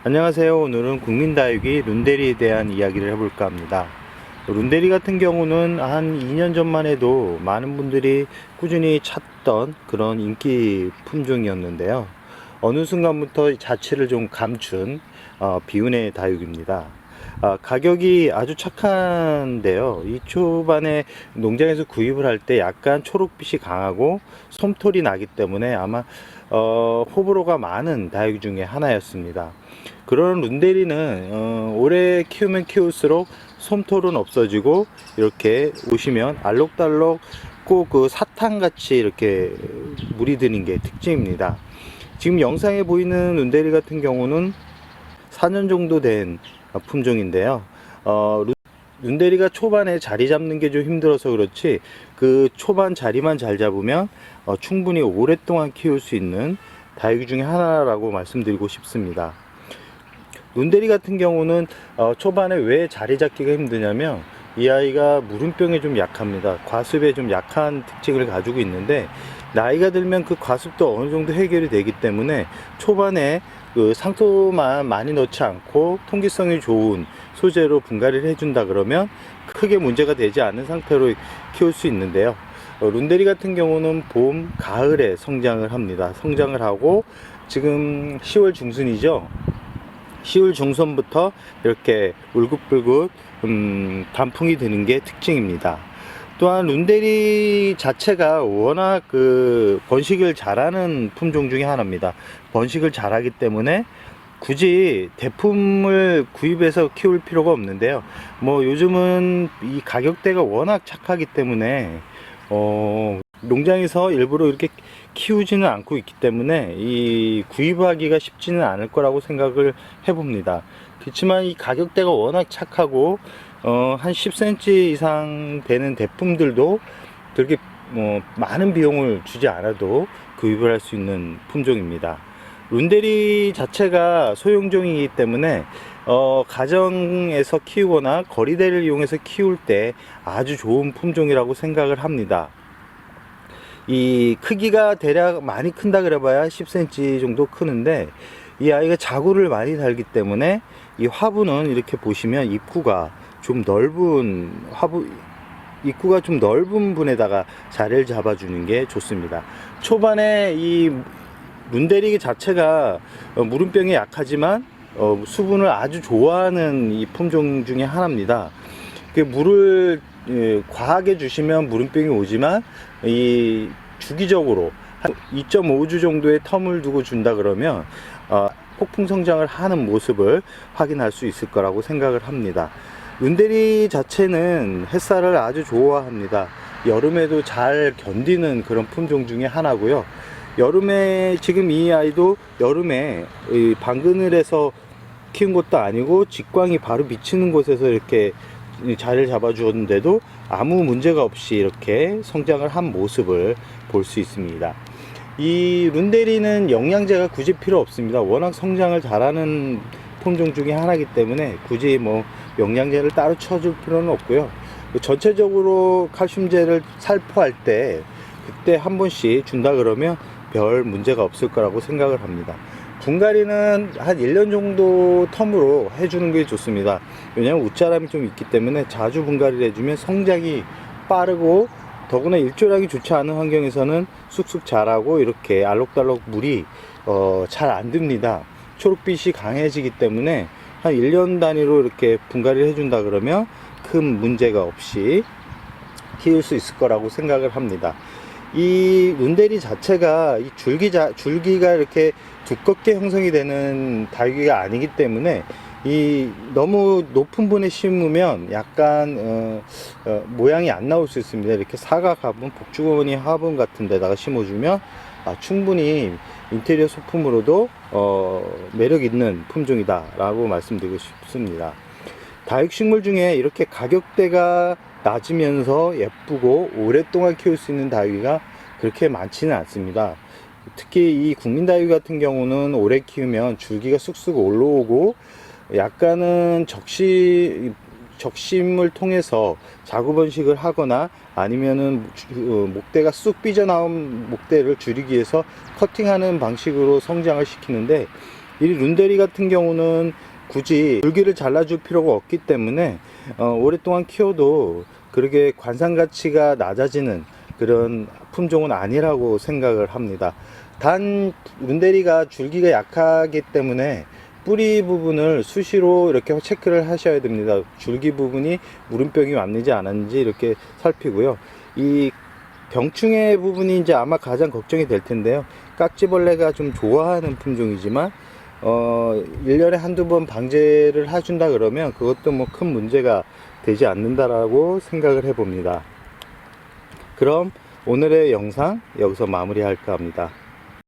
안녕하세요. 오늘은 국민다육이 룬데리에 대한 이야기를 해볼까 합니다. 룬데리 같은 경우는 한 2년 전만 해도 많은 분들이 꾸준히 찾던 그런 인기 품종이었는데요. 어느 순간부터 자체를 좀 감춘 비운의 다육입니다. 가격이 아주 착한데요. 이 초반에 농장에서 구입을 할 때 약간 초록빛이 강하고 솜털이 나기 때문에 아마 호불호가 많은 다육 중에 하나였습니다. 그런 룬데리는 오래 키우면 키울수록 솜털은 없어지고 이렇게 보시면 알록달록 꼭 그 사탕같이 이렇게 물이 드는 게 특징입니다. 지금 영상에 보이는 룬데리 같은 경우는 4년 정도 된 품종인데요. 룬데리가 초반에 자리 잡는 게 좀 힘들어서 그렇지 그 초반 자리만 잘 잡으면 충분히 오랫동안 키울 수 있는 다육 중에 하나라고 말씀드리고 싶습니다. 룬데리 같은 경우는 초반에 왜 자리 잡기가 힘드냐면 이 아이가 물음병에 좀 약합니다. 과습에 좀 약한 특징을 가지고 있는데 나이가 들면 그 과습도 어느 정도 해결이 되기 때문에 초반에 그 상토만 많이 넣지 않고 통기성이 좋은 소재로 분갈이를 해준다 그러면 크게 문제가 되지 않은 상태로 키울 수 있는데요. 룬데리 같은 경우는 봄, 가을에 성장을 합니다. 성장을 하고 지금 10월 중순이죠. 10월 중순부터 이렇게 울긋불긋 단풍이 드는 게 특징입니다. 또한 룬데리 자체가 워낙 그 번식을 잘하는 품종 중에 하나입니다. 번식을 잘하기 때문에 굳이 대품을 구입해서 키울 필요가 없는데요. 뭐 요즘은 이 가격대가 워낙 착하기 때문에 농장에서 일부러 이렇게 키우지는 않고 있기 때문에 이 구입하기가 쉽지는 않을 거라고 생각을 해봅니다. 그렇지만 이 가격대가 워낙 착하고 한 10cm 이상 되는 대품들도 그렇게 많은 비용을 주지 않아도 구입을 할 수 있는 품종입니다. 룬데리 자체가 소형종이기 때문에 가정에서 키우거나 거리대를 이용해서 키울 때 아주 좋은 품종이라고 생각을 합니다. 이 크기가 대략 많이 큰다 그래 봐야 10cm 정도 크는데 이 아이가 자구를 많이 달기 때문에 이 화분은 이렇게 보시면 입구가 좀 넓은 입구가 좀 넓은 분에다가 자리를 잡아주는 게 좋습니다. 초반에 이 룬데리 자체가 물음병에 약하지만 수분을 아주 좋아하는 이 품종 중에 하나입니다. 물을 과하게 주시면 물음병이 오지만 이 주기적으로 한 2.5주 정도의 텀을 두고 준다 그러면 폭풍 성장을 하는 모습을 확인할 수 있을 거라고 생각을 합니다. 룬데리 자체는 햇살을 아주 좋아합니다. 여름에도 잘 견디는 그런 품종 중에 하나고요. 여름에 지금 이 아이도 여름에 방그늘에서 키운 것도 아니고 직광이 바로 비치는 곳에서 이렇게 자리를 잡아 주었는데도 아무 문제가 없이 이렇게 성장을 한 모습을 볼 수 있습니다. 이 룬데리는 영양제가 굳이 필요 없습니다. 워낙 성장을 잘하는 품종 중에 하나이기 때문에 굳이 뭐 영양제를 따로 쳐줄 필요는 없고요. 전체적으로 칼슘제를 살포할 때 그때 한 번씩 준다 그러면 별 문제가 없을 거라고 생각을 합니다. 분갈이는 한 1년 정도 텀으로 해주는 게 좋습니다. 왜냐하면 웃자람이 좀 있기 때문에 자주 분갈이를 해주면 성장이 빠르고 더구나 일조량이 좋지 않은 환경에서는 쑥쑥 자라고 이렇게 알록달록 물이 잘 안 듭니다. 초록빛이 강해지기 때문에 한 1년 단위로 이렇게 분갈이를 해준다 그러면 큰 문제가 없이 키울 수 있을 거라고 생각을 합니다. 이 룬데리 자체가 이 줄기가 이렇게 두껍게 형성이 되는 다육이가 아니기 때문에 이 너무 높은 분에 심으면 약간 모양이 안 나올 수 있습니다. 이렇게 사각 화분, 복주머니 화분 같은 데다가 심어주면 충분히 인테리어 소품으로도 매력 있는 품종이다 라고 말씀드리고 싶습니다. 다육식물 중에 이렇게 가격대가 낮으면서 예쁘고 오랫동안 키울 수 있는 다육이가 그렇게 많지는 않습니다. 특히 이 국민다육 같은 경우는 오래 키우면 줄기가 쑥쑥 올라오고 약간은 적심을 통해서 자구 번식을 하거나 아니면은 목대가 쑥 삐져나온 목대를 줄이기 위해서 커팅하는 방식으로 성장을 시키는데 이 룬데리 같은 경우는 굳이 줄기를 잘라줄 필요가 없기 때문에 오랫동안 키워도 그렇게 관상 가치가 낮아지는 그런 품종은 아니라고 생각을 합니다. 단 룬데리가 줄기가 약하기 때문에 뿌리 부분을 수시로 이렇게 체크를 하셔야 됩니다. 줄기 부분이 무름병이 왔는지 안 왔는지 이렇게 살피고요. 이 병충해 부분이 이제 아마 가장 걱정이 될 텐데요. 깍지벌레가 좀 좋아하는 품종이지만 1년에 한두 번 방제를 해준다 그러면 그것도 뭐 큰 문제가 되지 않는다라고 생각을 해 봅니다. 그럼 오늘의 영상 여기서 마무리할까 합니다.